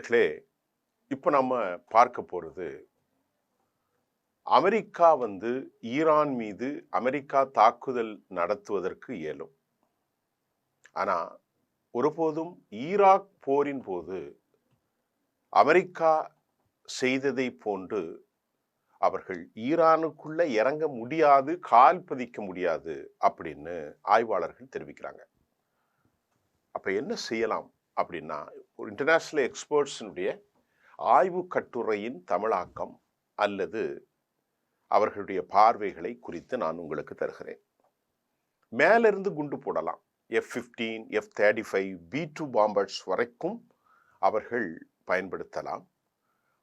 நேயர்களே, இப்போ நம்ம பார்க்க போறது, அமெரிக்கா ஈரான் மீது அமெரிக்கா தாக்குதல் நடத்துவதற்கு இயலும். ஆனா ஒருபோதும் ஈராக் போரின் போது அமெரிக்கா செய்ததை போன்று அவர்கள் ஈரானுக்குள்ள இறங்க முடியாது, கால் பதிக்க முடியாது அப்படின்னு ஆய்வாளர்கள் தெரிவிக்கிறாங்க. அப்ப என்ன செய்யலாம் அப்படின்னா, ஒரு இன்டர்நேஷனல் எக்ஸ்பர்ட்ஸினுடைய ஆய்வு கட்டுரையின் தமிழாக்கம் அல்லது அவர்களுடைய பார்வைகளை குறித்து நான் உங்களுக்கு தருகிறேன். மேலிருந்து குண்டு போடலாம். F-15, F-35, B-2 பாம்பர்ஸ் வரைக்கும் அவர்கள் பயன்படுத்தலாம்.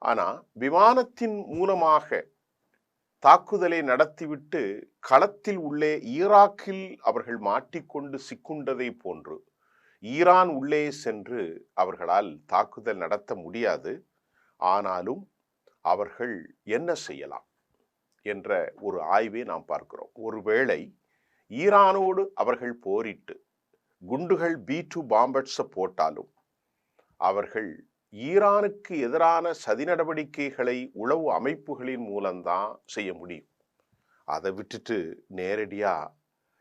ஆனா விமானத்தின் மூலமாக தாக்குதலை நடத்திவிட்டு களத்தில் உள்ளே ஈராக்கில் அவர்கள் மாட்டிக்கொண்டு சிக்குண்டதை போன்று ஈரான் உள்ளே சென்று அவர்களால் தாக்குதல் நடத்த முடியாது. ஆனாலும் அவர்கள் என்ன செய்யலாம் என்ற ஒரு ஆய்வை நாம் பார்க்கிறோம். ஒருவேளை ஈரானோடு அவர்கள் போரிட்டு குண்டுகள் B-2 பாம்பர்ஸை போட்டாலும் அவர்கள் ஈரானுக்கு எதிரான சதி நடவடிக்கைகளை உளவு அமைப்புகளின் மூலம்தான் செய்ய முடியும். அதை விட்டுட்டு நேரடியா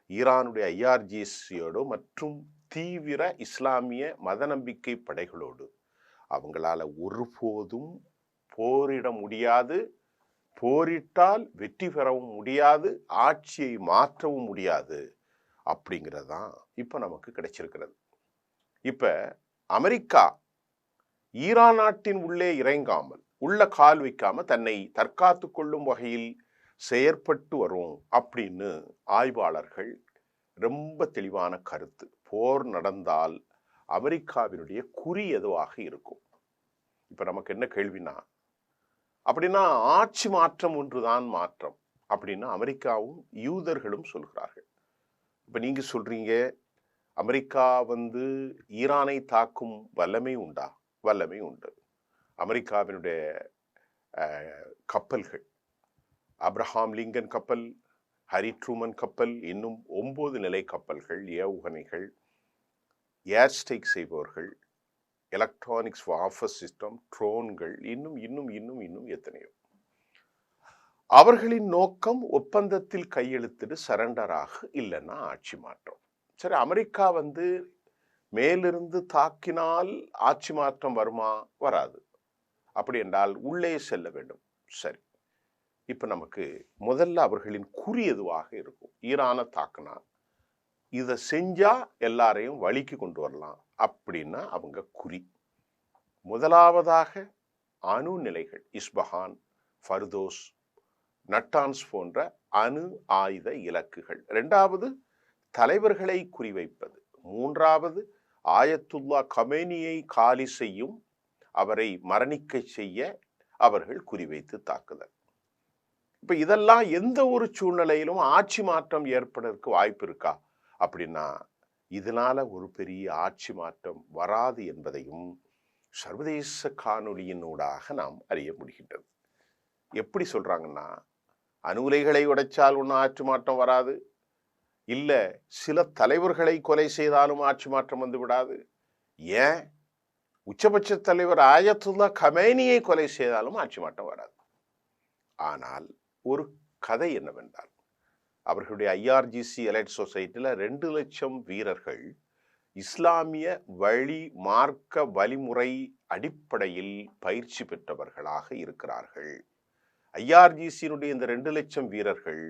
ஈரானுடைய IRGCயோடு மற்றும் தீவிர இஸ்லாமிய மத நம்பிக்கை படைகளோடு அவங்களால ஒருபோதும் போரிட முடியாது. போரிட்டால் வெற்றி பெறவும் முடியாது, ஆட்சியை மாற்றவும் முடியாது. அப்படிங்கிறதான் இப்ப நமக்கு கிடைச்சிருக்கிறது. இப்ப அமெரிக்கா ஈரான் நாட்டின் உள்ளே இறங்காமல், உள்ள கால் வைக்காம தன்னை தற்காத்து கொள்ளும் வகையில் செயற்பட்டு வரும் அப்படின்னு ஆய்வாளர்கள் ரொம்ப தெளிவான கருத்து. போர் நடந்தால் அமெரிக்காவினுடைய குறி எதுவாக இருக்கும்? இப்ப நமக்கு என்ன கேள்வினா, அப்படின்னா ஆட்சி மாற்றம் ஒன்றுதான் மாற்றம் அப்படின்னு அமெரிக்காவும் யூதர்களும் சொல்கிறார்கள். இப்ப நீங்க சொல்றீங்க, அமெரிக்கா ஈரானை தாக்கும் வல்லமை உண்டா? வல்லமை உண்டு. அமெரிக்காவினுடைய கப்பல்கள், அப்ரஹாம் லிங்கன் கப்பல், ஹரி ட்ரூமன் கப்பல், இன்னும் 9 நிலை கப்பல்கள், ஏவுகணைகள், ஏர் ஸ்ட்ரைக் செய்பவர்கள், எலக்ட்ரானிக்ஸ் வார்ஃபேர் சிஸ்டம், ட்ரோன்கள், இன்னும் இன்னும் இன்னும் இன்னும் எத்தனையோ. அவர்களின் நோக்கம் ஒப்பந்தத்தில் கையெழுத்திடு சரண்டராக, இல்லைன்னா ஆட்சி மாற்றம். சரி, அமெரிக்கா மேலிருந்து தாக்கினால் ஆட்சி மாற்றம் வருமா? வராது. அப்படி என்றால் உள்ளே செல்ல வேண்டும். சரி, இப்ப நமக்கு முதல்ல அவர்களின் குறி எதுவாக இருக்கும்? ஈரானை தாக்குனா இதை செஞ்சா எல்லாரையும் வழிக்கு கொண்டு வரலாம் அப்படின்னா அவங்க குறி. முதலாவதாக அணு நிலைகள், இஸ்பஹான், ஃபர்தோஸ், நட்டான்ஸ் போன்ற அணு ஆயுத இலக்குகள். இரண்டாவது தலைவர்களை குறிவைப்பது. மூன்றாவது ஆயத்துல்லா கமேனியை காலி செய்யும், அவரை மரணிக்க செய்ய அவர்கள் குறிவைத்து தாக்குதல். இப்ப இதெல்லாம் எந்த ஒரு சூழ்நிலையிலும் ஆட்சி மாற்றம் ஏற்படுவதற்கு வாய்ப்பு இருக்கா அப்படின்னா, இதனால ஒரு பெரிய ஆட்சி மாற்றம் வராது என்பதையும் சர்வதேச காணொலியினூடாக நாம் அறிய முடிகின்றது. எப்படி சொல்றாங்கன்னா, அணு உலைகளை உடைச்சால் ஒன்றும் ஆட்சி மாற்றம் வராது, இல்ல சில தலைவர்களை கொலை செய்தாலும் ஆட்சி மாற்றம் வந்து விடாது. ஏன் உச்சபட்ச தலைவர் ஆயத்துல்லா கமேனியை கொலை செய்தாலும் ஆட்சி மாற்றம் வராது. ஆனால் ஒரு கதை என்னவென்றால், அவர்களுடைய IRGC எலைட் சொசைட்டில 2 லட்சம் வீரர்கள் இஸ்லாமிய வழி மார்க்க வழிமுறை அடிப்படையில் பயிற்சி பெற்றவர்களாக இருக்கிறார்கள். IRGCயினுடைய இந்த 2 லட்சம் வீரர்கள்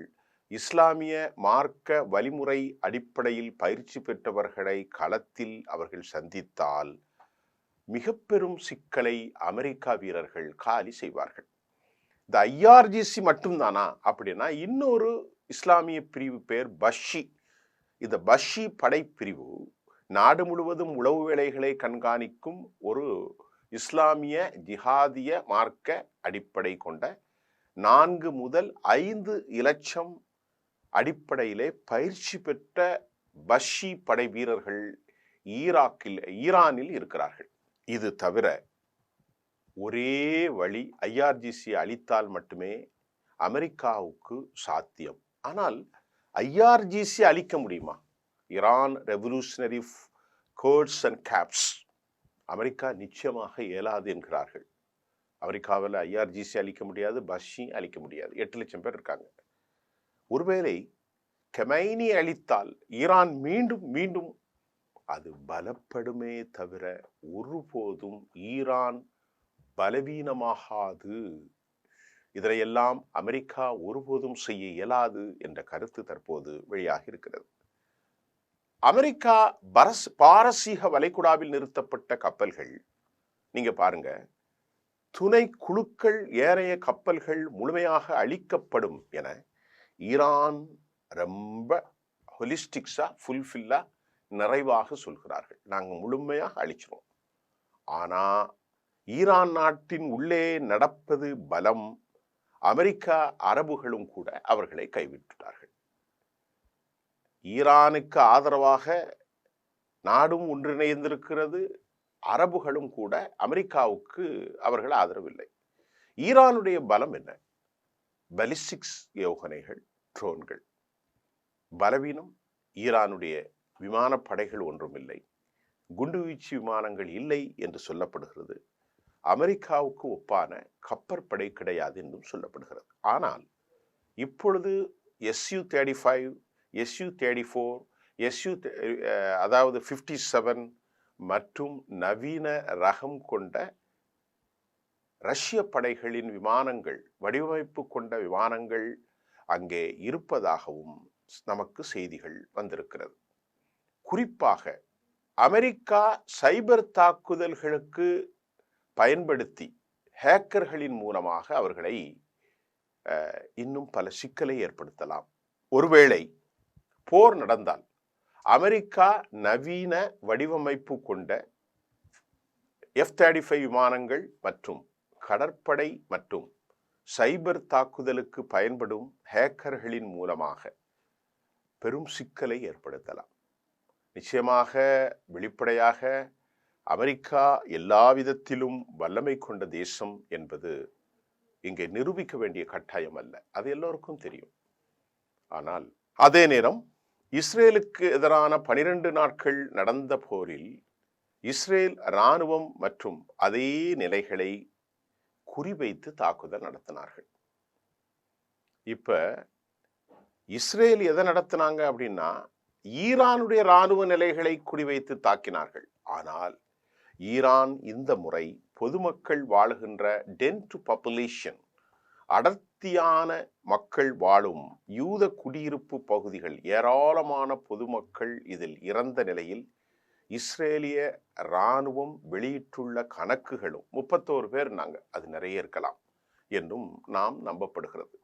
இஸ்லாமிய மார்க்க வழிமுறை அடிப்படையில் பயிற்சி பெற்றவர்களை களத்தில் அவர்கள் சந்தித்தால் மிக பெரும் சிக்கலை அமெரிக்கா வீரர்கள் காலி செய்வார்கள். இந்த IRGC மட்டும்தானா அப்படின்னா, இன்னொரு இஸ்லாமிய பிரிவு பேர் பஷி. இந்த பஷி படைப்பிரிவு நாடு முழுவதும் உளவு வேலைகளை கண்காணிக்கும் ஒரு இஸ்லாமிய ஜிஹாதிய மார்க்க அடிப்படை கொண்ட 4 முதல் 5 இலட்சம் அடிப்படையிலே பயிற்சி பெற்ற பஷி படை வீரர்கள் ஈரானில் இருக்கிறார்கள். இது தவிர ஒரே வழி, IRGC அழித்தால் மட்டுமே அமெரிக்காவுக்கு சாத்தியம். ஆனால் IRGC அழிக்க முடியுமா? Iran revolutionary guards and caps America நிச்சயமாக இயலாது என்கிறார்கள். அமெரிக்காவில் ஐஆர்ஜிசி அளிக்க முடியாது, பஷி அளிக்க முடியாது. 8 லட்சம் பேர் இருக்காங்க. ஒருவேளை கெமைனி அளித்தால் ஈரான் மீண்டும் மீண்டும் அது பலப்படுமே தவிர ஒருபோதும் ஈரான் பலவீனமாகாது. இதனையெல்லாம் அமெரிக்கா ஒருபோதும் செய்ய இயலாது என்ற கருத்து தற்போது வெளியாகி இருக்கிறது. அமெரிக்கா பாரசீக வளைகுடாவில் நிறுத்தப்பட்ட கப்பல்கள் நீங்க பாருங்க, துணை குழுக்கள் ஏனைய கப்பல்கள் முழுமையாக அழிக்கப்படும் என ஈரான் ரொம்ப ஹொலிஸ்டிக்ஸா ஃபுல்ஃபில்லா நிறைவாக சொல்கிறார்கள். நாங்கள் முழுமையாக அழிச்சிருவோம். ஆனா ஈரான் நாட்டின் உள்ளே நடப்பது பலம். அமெரிக்கா அரபுகளும் கூட அவர்களை கைவிட்டார்கள். ஈரானுக்கு ஆதரவாக நாடும் ஒன்றிணைந்திருக்கிறது. அரபுகளும் கூட அமெரிக்காவுக்கு அவர்கள் ஆதரவில்லை. ஈரானுடைய பலம் என்ன? பாலிஸ்டிக்ஸ் ஏவுகணைகள், ட்ரோன்கள். பலவீனம் ஈரானுடைய விமானப்படைகள் ஒன்றுமில்லை, குண்டுவீச்சு விமானங்கள் இல்லை என்று சொல்லப்படுகிறது. அமெரிக்காவுக்கு ஒப்பான கப்பற்படை கிடையாது என்றும் சொல்லப்படுகிறது. ஆனால் இப்பொழுது SU-35, SU-34, அதாவது 57 மற்றும் நவீன ரகம் கொண்ட ரஷ்ய படைகளின் விமானங்கள், வடிவமைப்பு கொண்ட விமானங்கள் அங்கே இருப்பதாகவும் நமக்கு செய்திகள் வந்திருக்கிறது. குறிப்பாக அமெரிக்கா சைபர் தாக்குதல்களுக்கு பயன்படுத்தி ஹேக்கர்களின் மூலமாக அவர்களை இன்னும் பல சிக்கலை ஏற்படுத்தலாம். ஒருவேளை போர் நடந்தால் அமெரிக்கா நவீன வடிவமைப்பு கொண்ட F-35 விமானங்கள் மற்றும் கடற்படை மற்றும் சைபர் தாக்குதலுக்கு பயன்படும் ஹேக்கர்களின் மூலமாக பெரும் சிக்கலை ஏற்படுத்தலாம். நிச்சயமாக வெளிப்படையாக அமெரிக்கா எல்லா விதத்திலும் வல்லமை கொண்ட தேசம் என்பது இங்கே நிரூபிக்க வேண்டிய கட்டாயம் அல்ல, அது எல்லோருக்கும் தெரியும். ஆனால் அதே நேரம் இஸ்ரேலுக்கு எதிரான 12 நாட்கள் நடந்த போரில் இஸ்ரேல் இராணுவம் மற்றும் அதே நிலைகளை குறிவைத்து தாக்குதல் நடத்தினார்கள். இப்ப இஸ்ரேல் எதை நடத்தினாங்க அப்படின்னா, ஈரானுடைய இராணுவ நிலைகளை குறிவைத்து தாக்கினார்கள். ஆனால் ஈரான் இந்த முறை பொதுமக்கள் வாழுகின்ற டென்ட் பாப்புலேஷன், அடர்த்தியான மக்கள் வாழும் யூத குடியிருப்பு பகுதிகள், ஏராளமான பொதுமக்கள் இதில் இறந்த நிலையில் இஸ்ரேலிய இராணுவம் வெளியிட்டுள்ள கணக்குகளும் 31 பேர் அது நிறைய இருக்கலாம் என்றும் நாம் நம்பப்படுகிறது.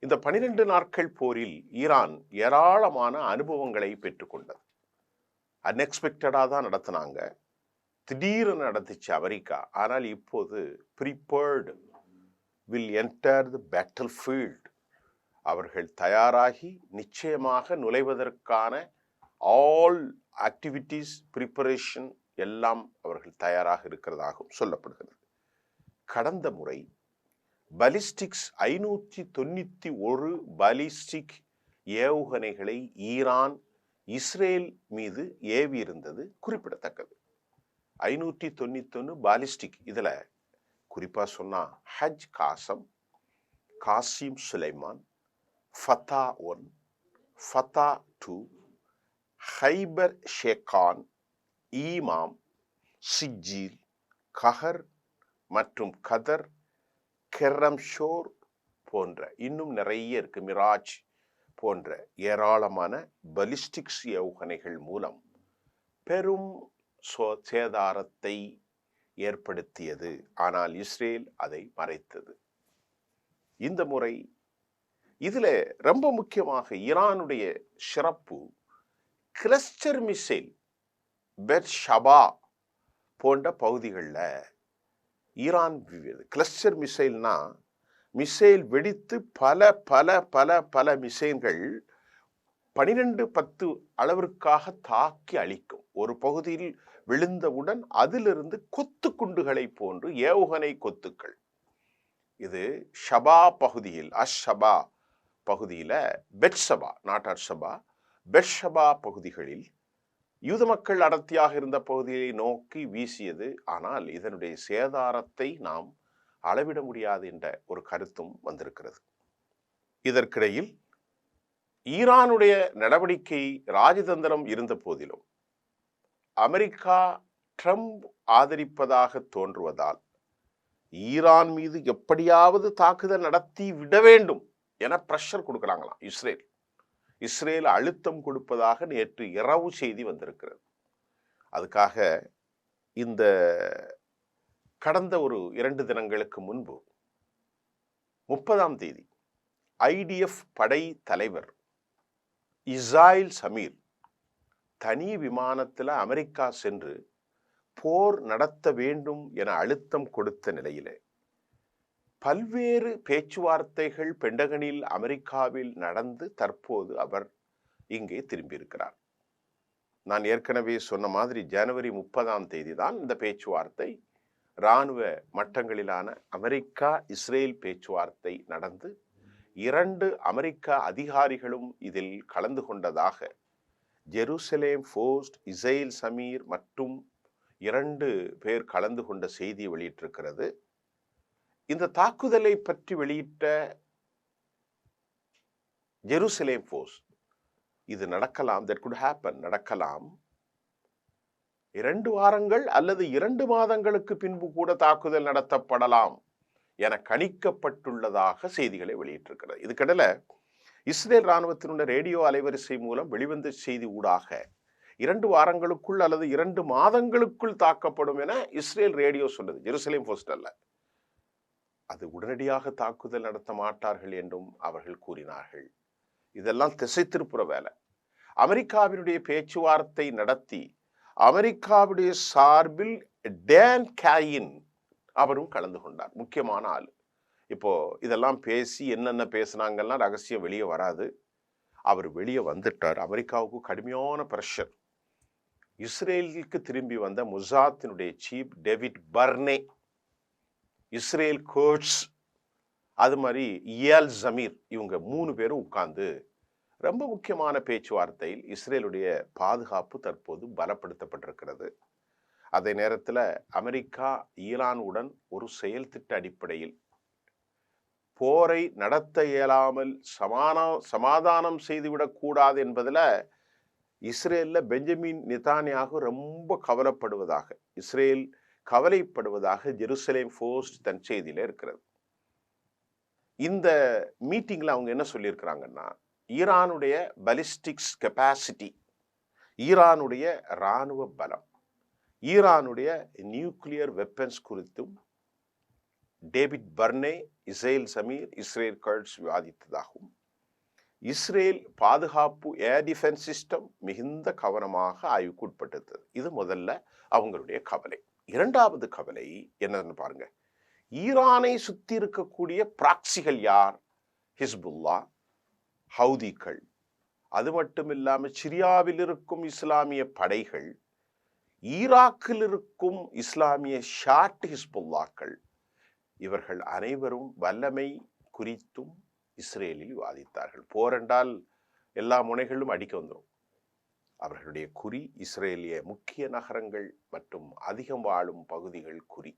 இந்த 12 நாட்கள் போரில் ஈரான் ஏராளமான அனுபவங்களை பெற்றுக்கொண்டது. அன்எக்ஸ்பெக்டடா தான் நடத்தினாங்க, திடீரென நடந்துச்சு அமெரிக்கா. ஆனால் இப்போது prepared will enter the battle field, அவர்கள் தயாராகி நிச்சயமாக நுழைவதற்கான ஆல் ஆக்டிவிட்டீஸ் ப்ரிப்பரேஷன் எல்லாம் அவர்கள் தயாராக இருக்கிறதாகவும் சொல்லப்படுகிறது. கடந்த முறை பாலிஸ்டிக்ஸ் 591 பாலிஸ்டிக் ஏவுகணைகளை ஈரான் இஸ்ரேல் மீது ஏவி இருந்தது குறிப்பிடத்தக்கது. 591 பாலிஸ்டிக். இதுல குறிப்பா சொன்னா ஹஜ் காசம், Kasim Sulaiman, Fattah 1, Fattah 2, hyper ஷேகான், ஈமாம், sigil, கஹர் மற்றும் கதர், கெரம்ஷோர் போன்ற இன்னும் நிறைய இருக்கு, மிராஜ் போன்ற ஏராளமான பாலிஸ்டிக்ஸ் ஏவுகணைகள் மூலம் பெரும் சேதாரத்தை ஏற்படுத்தியது. ஆனால் இஸ்ரேல் அதை மறைத்தது. இந்த முறை இதுல ரொம்ப முக்கியமாக ஈரானுடைய சிறப்பு, கிளஸ்டர் மிசைல் பெர்ஷபா போன்ற பகுதிகளில் ஈரான் கிளஸ்டர் மிசைல்னா மிசைல் வெடித்து பல பல பல பல மிசைல்கள் 12-10 அளவிற்காக தாக்கி அழிக்கும். ஒரு பகுதியில் விழுந்தவுடன் அதிலிருந்து கொத்து குண்டுகளை போன்று ஏவுகணை கொத்துக்கள். இது ஷபா பகுதியில், அஷ்ஷபா பகுதியில, பெட்ஷபா, நாட் அர்ஷபா, பெட்ஷபா பகுதிகளில் யூத மக்கள் அடர்த்தியாக இருந்த பகுதியை நோக்கி வீசியது. ஆனால் இதனுடைய சேதாரத்தை நாம் அளவிட முடியாது என்ற ஒரு கருத்தும் வந்திருக்கிறது. இதற்கிடையில் ஈரானுடைய நடவடிக்கை ராஜதந்திரம் இருந்த போதிலும் அமெரிக்கா ட்ரம்ப் ஆதரிப்பதாக தோன்றுவதால் ஈரான் மீது எப்படியாவது தாக்குதல் நடத்தி விட வேண்டும் என பிரஷர் கொடுக்கிறாங்களாம் இஸ்ரேல். இஸ்ரேல் அழுத்தம் கொடுப்பதாக நேற்று இரவு செய்தி வந்திருக்கிறது. அதுக்காக இந்த கடந்த ஒரு 2 தினங்களுக்கு முன்பு 30ஆம் தேதி IDF படை தலைவர் இஸ்ராயில் சமீர் தனி விமானத்தில் அமெரிக்கா சென்று போர் நடத்த வேண்டும் என அழுத்தம் கொடுத்த நிலையிலே பல்வேறு பேச்சுவார்த்தைகள் பெண்டகனில் அமெரிக்காவில் நடந்து தற்போது அவர் இங்கே திரும்பியிருக்கிறார். நான் ஏற்கனவே சொன்ன மாதிரி ஜனவரி 30ஆம் தேதி தான் இந்த பேச்சுவார்த்தை இராணுவ மட்டங்களிலான அமெரிக்கா இஸ்ரேல் பேச்சுவார்த்தை நடந்து 2 அமெரிக்க அதிகாரிகளும் இதில் கலந்து கொண்டதாக ஜெருசலேம் போஸ்ட் இஸ்ராயில் சமீர் மற்றும் 2 பேர் கலந்து கொண்ட செய்தி வெளியிட்டிருக்கிறது. இந்த தாக்குதலை பற்றி வெளியிட்ட ஜெருசலேம் போஸ்ட் இது நடக்கலாம், that could happen, நடக்கலாம் 2 வாரங்கள் அல்லது 2 மாதங்களுக்கு பின்பு கூட தாக்குதல் நடத்தப்படலாம் என கணிக்கப்பட்டுள்ளதாக செய்திகளை வெளியிட்டிருக்கிறது. இதுக்கிடையில இஸ்ரேல் இராணுவத்தினுடைய ரேடியோ அலைவரிசை மூலம் வெளிவந்த செய்தி ஊடாக 2 வாரங்களுக்குள் அல்லது 2 மாதங்களுக்குள் தாக்கப்படும் என இஸ்ரேல் ரேடியோ சொன்னது, ஜெருசலேம் போஸ்ட் அல்ல. அது உடனடியாக தாக்குதல் நடத்த மாட்டார்கள் என்றும் அவர்கள் கூறினார்கள். இதெல்லாம் திசை திருப்புற வேலை. அமெரிக்காவினுடைய பேச்சுவார்த்தை நடத்தி அமெரிக்காவுடைய சார்பில் டேன் கேயின் அவரும் கலந்து கொண்டார். முக்கியமான ஆள். இப்போ இதெல்லாம் பேசி என்னென்ன பேசினாங்கன்னா ரகசியம் வெளியே வராது. அவர் வெளியே வந்துட்டார். அமெரிக்காவுக்கு கடுமையான பிரஷர். இஸ்ரேலுக்கு திரும்பி வந்த முசாத்தினுடைய சீஃப் டேவிட் பர்னே, இஸ்ரேல் கோட்ஸ், அது மாதிரி இயால் ஜமீர், இவங்க 3 பேரும் உட்கார்ந்து ரொம்ப முக்கியமான பேச்சுவார்த்தையில் இஸ்ரேலுடைய பாதுகாப்பு தற்போது பலப்படுத்தப்பட்டிருக்கிறது. அதே நேரத்தில் அமெரிக்கா ஈரானுடன் ஒரு செயல் திட்ட அடிப்படையில் போரை நடத்த இயலாமல் சமாதானம் செய்துவிடக்கூடாது என்பதில் இஸ்ரேலில் பெஞ்சமின் நெதன்யாகு ரொம்ப கவலைப்படுவதாக, இஸ்ரேல் கவலைப்படுவதாக ஜெருசலேம் போஸ்ட் தன் செய்தியில் இருக்கிறது. இந்த மீட்டிங்கில் அவங்க என்ன சொல்லியிருக்கிறாங்கன்னா, ஈரானுடைய பலிஸ்டிக்ஸ் கெப்பாசிட்டி, ஈரானுடைய இராணுவ பலம், ஈரானுடைய நியூக்ளியர் வெப்பன்ஸ் குறித்தும் டேவிட் பர்னே, இஸ்ராயில் சமீர், இஸ்ரேல் கர்ட்ஸ் விவாதித்ததாகவும், இஸ்ரேல் பாதுகாப்பு ஏர் டிஃபென்ஸ் சிஸ்டம் மிகுந்த கவனமாக ஆய்வுக்கு உட்பட்டது. இது முதல்ல அவங்களுடைய கவலை. 2வது கவலை என்னன்னு பாருங்க. ஈரானை சுத்தி இருக்கக்கூடிய பிராக்சிகள் யார்? ஹிஸ்புல்லா, ஹவுதிகள், அது மட்டும் இல்லாமல் சிரியாவில் இருக்கும் இஸ்லாமிய படைகள், ஈராக்கில் இருக்கும் இஸ்லாமிய ஷாட் ஹிஸ்புல்லாக்கள், இவர்கள் அனைவரும் வல்லமை குறித்தும் இஸ்ரேலில் விவாதித்தார்கள். போரென்றால் எல்லா முனைகளும் அடிக்க வந்துடும். அவர்களுடைய குறி இஸ்ரேலிய முக்கிய நகரங்கள் மற்றும் அதிகம் வாழும் பகுதிகள் குறி.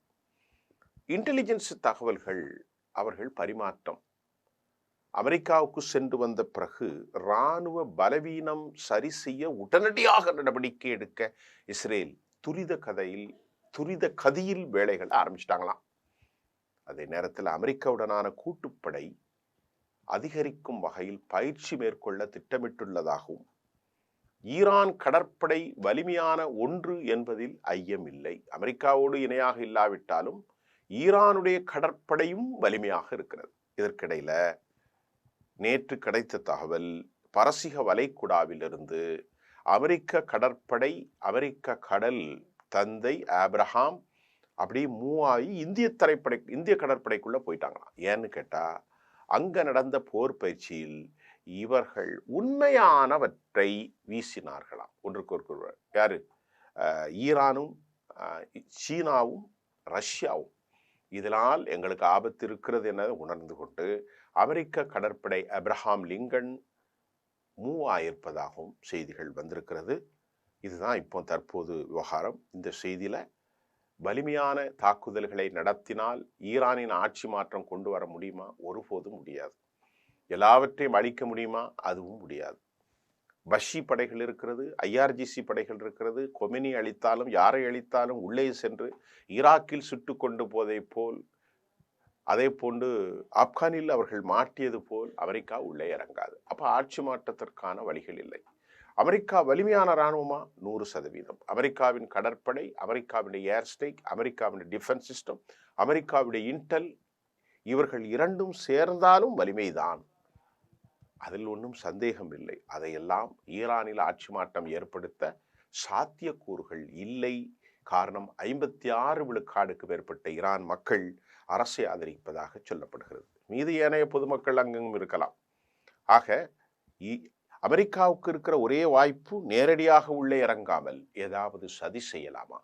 இன்டெலிஜென்ஸ் தகவல்கள் அவர்கள் பரிமாற்றம். அமெரிக்காவுக்கு சென்று வந்த பிறகு இராணுவ பலவீனம் சரி செய்ய உடனடியாக நடவடிக்கை எடுக்க இஸ்ரேல் துரித கதியில் வேலைகள் ஆரம்பிச்சிட்டாங்களாம். அதே நேரத்தில் அமெரிக்காவுடனான கூட்டுப்படை அதிகரிக்கும் வகையில் பயிற்சி மேற்கொள்ள திட்டமிட்டுள்ளதாகவும், ஈரான் கடற்படை வலிமையான ஒன்று என்பதில் ஐயமில்லை. அமெரிக்காவோடு இணையாக இல்லாவிட்டாலும் ஈரானுடைய கடற்படையும் வலிமையாக இருக்கிறது. இதற்கிடையில நேற்று கிடைத்த தகவல், பரசிக வளைகுடாவிலிருந்து அமெரிக்க கடற்படை, அமெரிக்க கடல் தந்தை ஆப்ரஹாம் அப்படியே மூவாகி இந்திய கடற்படைக்குள்ள போயிட்டாங்களாம். ஏன்னு கேட்டா, அங்க நடந்த போர் பயிற்சியில் இவர்கள் உண்மையானவற்றை வீசினார்களாம் ஒன்றுக்கொருவர். யாரு? ஈரானும் சீனாவும் ரஷ்யாவும். இதனால் எங்களுக்கு ஆபத்து இருக்கிறது என உணர்ந்து கொண்டு அமெரிக்க கடற்படை ஆப்ரஹாம் லிங்கன் மூவ் ஆயிருப்பதாகவும் செய்திகள் வந்திருக்கிறது. இதுதான் இப்போ தற்போது விவகாரம். இந்த செய்தியில வலிமையான தாக்குதல்களை நடத்தினால் ஈரானின் ஆட்சி மாற்றம் கொண்டு வர முடியுமா? ஒருபோதும் முடியாது. எல்லாவற்றையும் அழிக்க முடியுமா? அதுவும் முடியாது. பஷி படைகள் இருக்கிறது, ஐஆர்ஜிசி படைகள் இருக்கிறது. கொமெனி அழித்தாலும் யாரை அழித்தாலும் உள்ளே சென்று ஈராக்கில் சுட்டு கொண்டு போதை போல், அதே போன்று ஆப்கானில் அவர்கள் மாட்டியது போல் அமெரிக்கா உள்ளே இறங்காது. அப்ப ஆட்சி மாற்றத்திற்கான வழிகள் இல்லை. அமெரிக்கா வலிமையான இராணுவமா? 100%. அமெரிக்காவின் கடற்படை, அமெரிக்காவின் ஏர் ஸ்ட்ரைக், அமெரிக்காவின் டிஃபென்ஸ் சிஸ்டம், அமெரிக்காவுடைய இன்டெல், இவர்கள் இரண்டும் சேர்ந்தாலும் வலிமைதான். அதில் ஒன்றும் சந்தேகம் இல்லை. அதையெல்லாம் ஈரானில் ஆட்சி மாற்றம் ஏற்படுத்த சாத்தியக்கூறுகள் இல்லை. காரணம் 56 விழுக்காடுக்கு மேற்பட்ட ஈரான் மக்கள் அரசை ஆதரிப்பதாக சொல்லப்படுகிறது. மீது ஏனைய பொதுமக்கள் அங்கெங்கும் இருக்கலாம். ஆக அமெரிக்காவுக்கு இருக்கிற ஒரே வாய்ப்பு நேரடியாக உள்ளே இறங்காமல் ஏதாவது சதி செய்யலாமா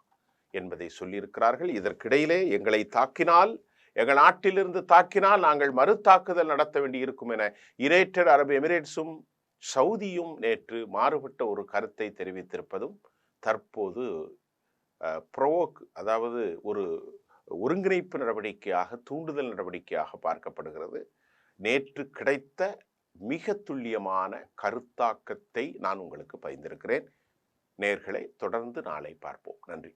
என்பதை சொல்லியிருக்கிறார்கள். இதற்கிடையிலே எங்களை தாக்கினால், எங்கள் நாட்டிலிருந்து தாக்கினால் நாங்கள் மறு தாக்குதல் நடத்த வேண்டி இருக்கும் என யுனைடெட் அரபு எமிரேட்ஸும் சவுதியும் நேற்று மாறுபட்ட ஒரு கருத்தை தெரிவித்திருப்பதும் தற்போது ப்ரோவோக், அதாவது ஒரு ஒருங்கிணைப்பு நடவடிக்கையாக, தூண்டுதல் நடவடிக்கையாக பார்க்கப்படுகிறது. நேற்று கிடைத்த மிக துல்லியமான கருத்தாக்கத்தை நான் உங்களுக்கு பகிர்ந்திருக்கிறேன். நேயர்களை தொடர்ந்து நாளை பார்ப்போம். நன்றி.